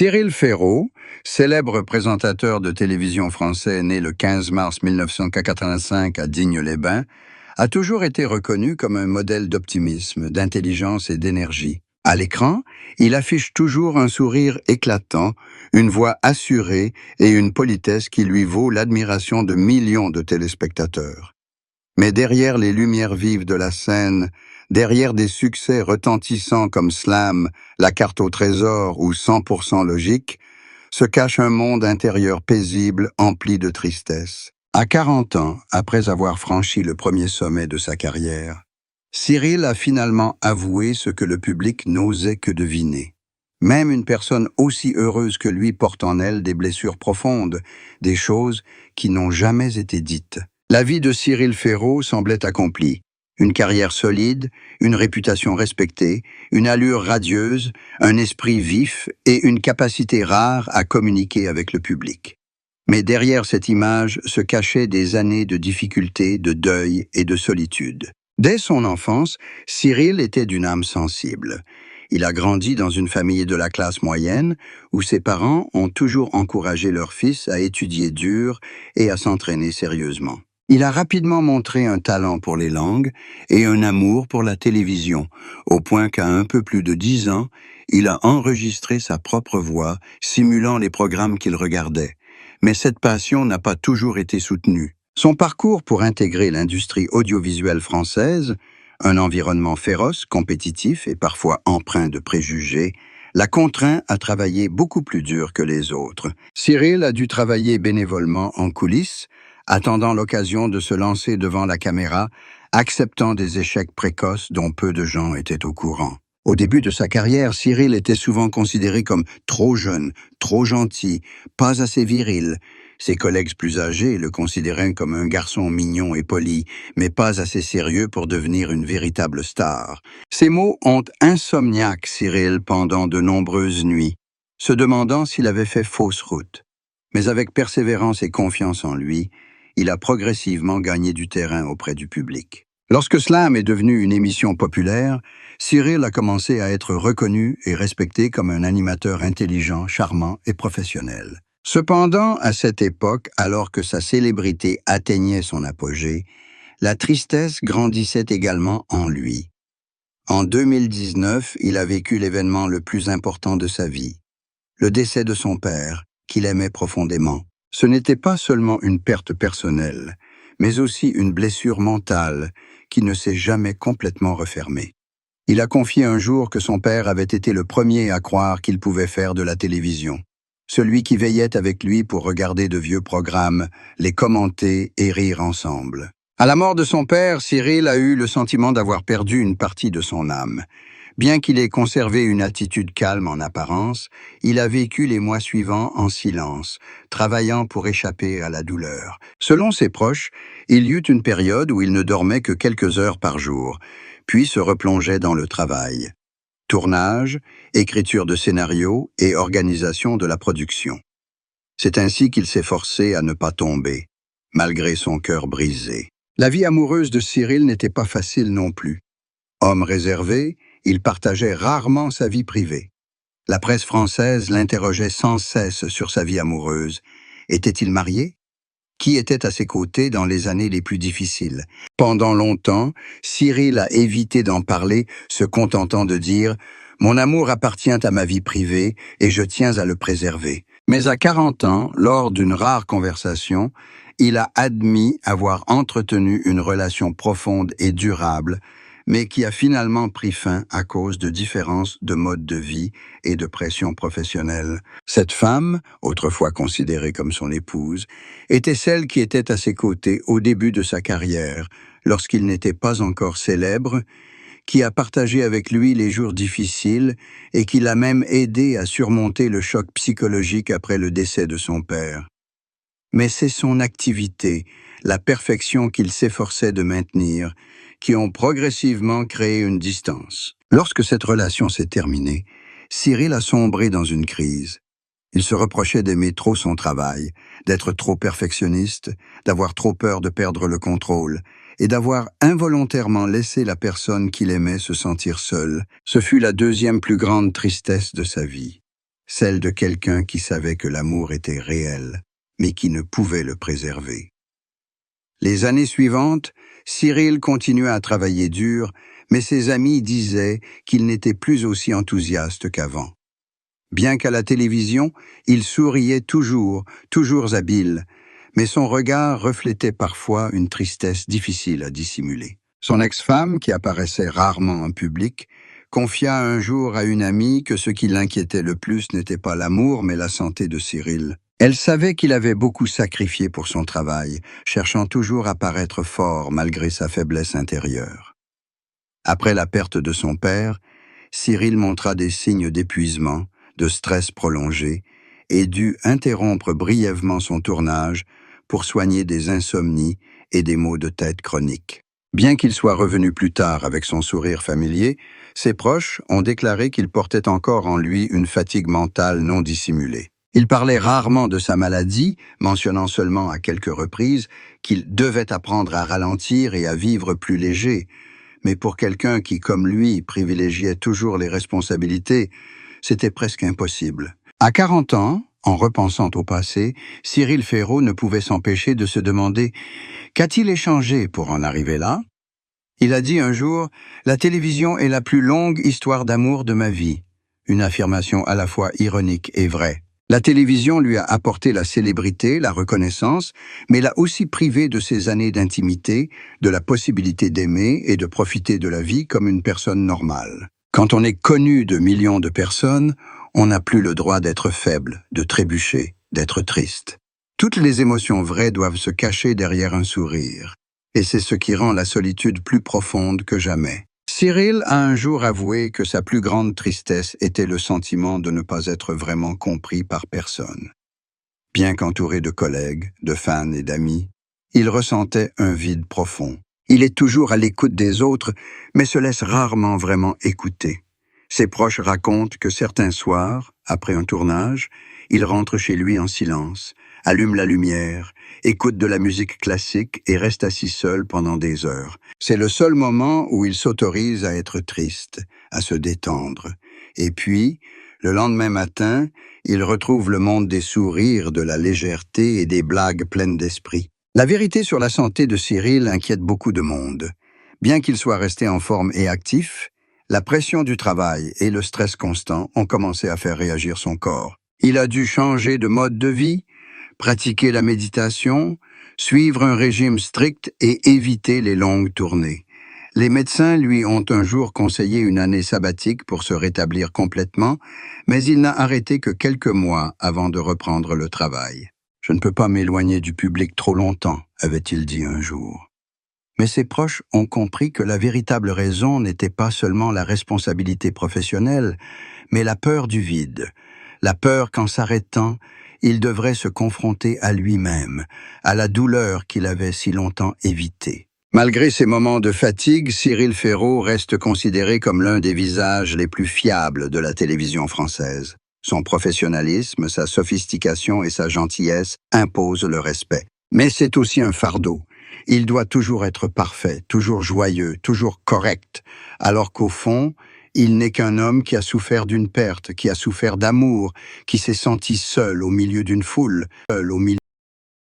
Cyril Ferraud, célèbre présentateur de télévision français né le 15 mars 1985 à Digne-les-Bains, a toujours été reconnu comme un modèle d'optimisme, d'intelligence et d'énergie. À l'écran, il affiche toujours un sourire éclatant, une voix assurée et une politesse qui lui vaut l'admiration de millions de téléspectateurs. Mais derrière les lumières vives de la scène, derrière des succès retentissants comme Slam, La carte au trésor ou 100% logique, se cache un monde intérieur paisible, empli de tristesse. À 40 ans, après avoir franchi le premier sommet de sa carrière, Cyril a finalement avoué ce que le public n'osait que deviner. Même une personne aussi heureuse que lui porte en elle des blessures profondes, des choses qui n'ont jamais été dites. La vie de Cyril Ferraud semblait accomplie. Une carrière solide, une réputation respectée, une allure radieuse, un esprit vif et une capacité rare à communiquer avec le public. Mais derrière cette image se cachaient des années de difficultés, de deuil et de solitude. Dès son enfance, Cyril était d'une âme sensible. Il a grandi dans une famille de la classe moyenne où ses parents ont toujours encouragé leur fils à étudier dur et à s'entraîner sérieusement. Il a rapidement montré un talent pour les langues et un amour pour la télévision, au point qu'à un peu plus de 10 ans, il a enregistré sa propre voix, simulant les programmes qu'il regardait. Mais cette passion n'a pas toujours été soutenue. Son parcours pour intégrer l'industrie audiovisuelle française, un environnement féroce, compétitif et parfois empreint de préjugés, l'a contraint à travailler beaucoup plus dur que les autres. Cyril a dû travailler bénévolement en coulisses, attendant l'occasion de se lancer devant la caméra, acceptant des échecs précoces dont peu de gens étaient au courant. Au début de sa carrière, Cyril était souvent considéré comme trop jeune, trop gentil, pas assez viril. Ses collègues plus âgés le considéraient comme un garçon mignon et poli, mais pas assez sérieux pour devenir une véritable star. Ces mots ont insomniaque Cyril pendant de nombreuses nuits, se demandant s'il avait fait fausse route. Mais avec persévérance et confiance en lui, il a progressivement gagné du terrain auprès du public. Lorsque Slam est devenu une émission populaire, Cyril a commencé à être reconnu et respecté comme un animateur intelligent, charmant et professionnel. Cependant, à cette époque, alors que sa célébrité atteignait son apogée, la tristesse grandissait également en lui. En 2019, il a vécu l'événement le plus important de sa vie, le décès de son père, qu'il aimait profondément. Ce n'était pas seulement une perte personnelle, mais aussi une blessure mentale qui ne s'est jamais complètement refermée. Il a confié un jour que son père avait été le premier à croire qu'il pouvait faire de la télévision. Celui qui veillait avec lui pour regarder de vieux programmes, les commenter et rire ensemble. À la mort de son père, Cyril a eu le sentiment d'avoir perdu une partie de son âme. Bien qu'il ait conservé une attitude calme en apparence, il a vécu les mois suivants en silence, travaillant pour échapper à la douleur. Selon ses proches, il y eut une période où il ne dormait que quelques heures par jour, puis se replongeait dans le travail. Tournage, écriture de scénarios et organisation de la production. C'est ainsi qu'il s'est forcé à ne pas tomber, malgré son cœur brisé. La vie amoureuse de Cyril n'était pas facile non plus. Homme réservé, il partageait rarement sa vie privée. La presse française l'interrogeait sans cesse sur sa vie amoureuse. Était-il marié? Qui était à ses côtés dans les années les plus difficiles? Pendant longtemps, Cyril a évité d'en parler, se contentant de dire « Mon amour appartient à ma vie privée et je tiens à le préserver ». Mais à 40 ans, lors d'une rare conversation, il a admis avoir entretenu une relation profonde et durable, mais qui a finalement pris fin à cause de différences de mode de vie et de pression professionnelle. Cette femme, autrefois considérée comme son épouse, était celle qui était à ses côtés au début de sa carrière, lorsqu'il n'était pas encore célèbre, qui a partagé avec lui les jours difficiles et qui l'a même aidé à surmonter le choc psychologique après le décès de son père. Mais c'est son activité, la perfection qu'il s'efforçait de maintenir, qui ont progressivement créé une distance. Lorsque cette relation s'est terminée, Cyril a sombré dans une crise. Il se reprochait d'aimer trop son travail, d'être trop perfectionniste, d'avoir trop peur de perdre le contrôle et d'avoir involontairement laissé la personne qu'il aimait se sentir seule. Ce fut la deuxième plus grande tristesse de sa vie. celle de quelqu'un qui savait que l'amour était réel, mais qui ne pouvait le préserver. Les années suivantes, Cyril continua à travailler dur, mais ses amis disaient qu'il n'était plus aussi enthousiaste qu'avant. Bien qu'à la télévision, il souriait toujours habile, mais son regard reflétait parfois une tristesse difficile à dissimuler. Son ex-femme, qui apparaissait rarement en public, confia un jour à une amie que ce qui l'inquiétait le plus n'était pas l'amour, mais la santé de Cyril. Elle savait qu'il avait beaucoup sacrifié pour son travail, cherchant toujours à paraître fort malgré sa faiblesse intérieure. Après la perte de son père, Cyril montra des signes d'épuisement, de stress prolongé, et dut interrompre brièvement son tournage pour soigner des insomnies et des maux de tête chroniques. Bien qu'il soit revenu plus tard avec son sourire familier, ses proches ont déclaré qu'il portait encore en lui une fatigue mentale non dissimulée. Il parlait rarement de sa maladie, mentionnant seulement à quelques reprises qu'il devait apprendre à ralentir et à vivre plus léger. Mais pour quelqu'un qui, comme lui, privilégiait toujours les responsabilités, c'était presque impossible. À 40 ans, en repensant au passé, Cyril Ferraud ne pouvait s'empêcher de se demander « Qu'a-t-il échangé pour en arriver là ?» Il a dit un jour « La télévision est la plus longue histoire d'amour de ma vie », une affirmation à la fois ironique et vraie. La télévision lui a apporté la célébrité, la reconnaissance, mais l'a aussi privé de ses années d'intimité, de la possibilité d'aimer et de profiter de la vie comme une personne normale. Quand on est connu de millions de personnes, on n'a plus le droit d'être faible, de trébucher, d'être triste. Toutes les émotions vraies doivent se cacher derrière un sourire, et c'est ce qui rend la solitude plus profonde que jamais. Cyril a un jour avoué que sa plus grande tristesse était le sentiment de ne pas être vraiment compris par personne. Bien qu'entouré de collègues, de fans et d'amis, il ressentait un vide profond. Il est toujours à l'écoute des autres, mais se laisse rarement vraiment écouter. Ses proches racontent que certains soirs, après un tournage, il rentre chez lui en silence, allume la lumière, écoute de la musique classique et reste assis seul pendant des heures. C'est le seul moment où il s'autorise à être triste, à se détendre. Et puis, le lendemain matin, il retrouve le monde des sourires, de la légèreté et des blagues pleines d'esprit. La vérité sur la santé de Cyril inquiète beaucoup de monde. Bien qu'il soit resté en forme et actif, la pression du travail et le stress constant ont commencé à faire réagir son corps. Il a dû changer de mode de vie, pratiquer la méditation, suivre un régime strict et éviter les longues tournées. Les médecins lui ont un jour conseillé une année sabbatique pour se rétablir complètement, mais il n'a arrêté que quelques mois avant de reprendre le travail. « Je ne peux pas m'éloigner du public trop longtemps », avait-il dit un jour. Mais ses proches ont compris que la véritable raison n'était pas seulement la responsabilité professionnelle, mais la peur du vide, la peur qu'en s'arrêtant, il devrait se confronter à lui-même, à la douleur qu'il avait si longtemps évitée. Malgré ces moments de fatigue, Cyril Ferraud reste considéré comme l'un des visages les plus fiables de la télévision française. Son professionnalisme, sa sophistication et sa gentillesse imposent le respect. Mais c'est aussi un fardeau. Il doit toujours être parfait, toujours joyeux, toujours correct, alors qu'au fond, il n'est qu'un homme qui a souffert d'une perte, qui a souffert d'amour, qui s'est senti seul au milieu d'une foule, seul au milieu